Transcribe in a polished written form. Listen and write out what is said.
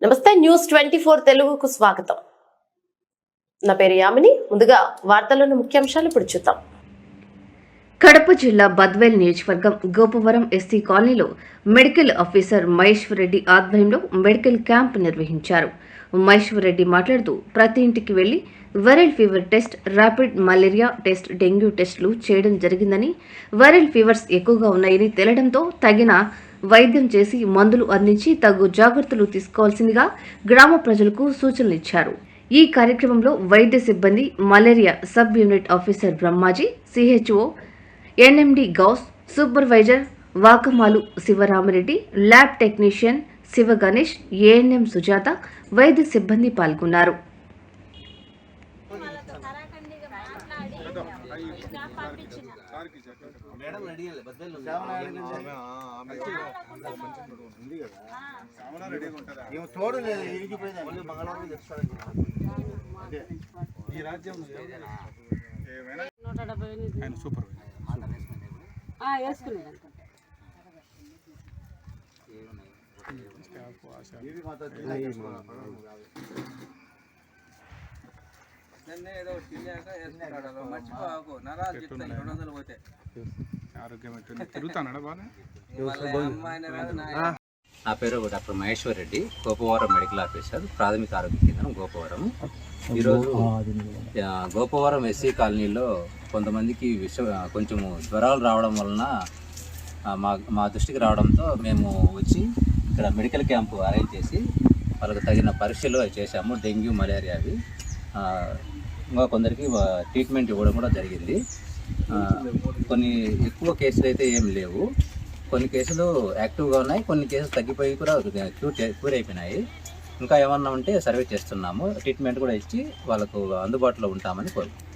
నమస్తే న్యూస్ 24 తెలుగుకు స్వాగతం. నా పేరు యామిని. ముందుగా వార్తల్లోని ముఖ్యాంశాలు ఇప్పుడు చూద్దాం. కడప జిల్లా బద్వేల్ నియోజకవర్గం గోపవరం ఎస్సీ కాలనీలో మెడికల్ ఆఫీసర్ మహేశ్వర్ రెడ్డి ఆధ్వర్యంలో మెడికల్ క్యాంప్ నిర్వహించారు. మహేశ్వర్ రెడ్డి మాట్లాడుతూ ప్రతి ఇంటికి వెళ్లి viral fever test, rapid malaria test, dengue టెస్టులు చేయడం జరిగిందని, వైరల్ ఫీవర్స్ ఎక్కువగా ఉన్నాయని తేలడంతో తగిన వైద్యం చేసి మందులు అందించి తగు జాగ్రత్తలు తీసుకోవాల్సిందిగా గ్రామ ప్రజలకు సూచనలు ఇచ్చారు. ఈ కార్యక్రమంలో వైద్య సిబ్బంది, malaria sub unit officer Brahmaji, CHO NMD Ghouse, supervisor Vakamalu Sivaramareddy, lab technician Siva Ganesh, ANM Sujatha, వైద్య సిబ్బంది పాల్గొన్నారు. నా పేరు doctor Maheshwar Reddy, Gopavaram medical officer, ప్రాథమిక ఆరోగ్య కేంద్రం గోపవరం. ఈరోజు గోపవరం ఎస్సీ కాలనీలో కొంతమందికి కొంచెం జ్వరాలు రావడం వలన మా దృష్టికి రావడంతో మేము వచ్చి ఇక్కడ మెడికల్ క్యాంపు అరేంజ్ చేసి వాళ్ళకి తగిన పరీక్షలు చేశాము. డెంగ్యూ, మలేరియా అవి. ఇంకా కొందరికి ట్రీట్మెంట్ ఇవ్వడం కూడా జరిగింది. కొన్ని ఎక్కువ కేసులు అయితే ఏం లేవు. కొన్ని కేసులు యాక్టివ్గా ఉన్నాయి, కొన్ని కేసులు తగ్గిపోయి కూడా క్యూర్ అయిపోయినాయి. ఇంకా ఏమన్నా ఉంటే సర్వే చేస్తున్నాము. ట్రీట్మెంట్ కూడా ఇచ్చి వాళ్ళకు అందుబాటులో ఉంటామని కోరుకుంటున్నాము.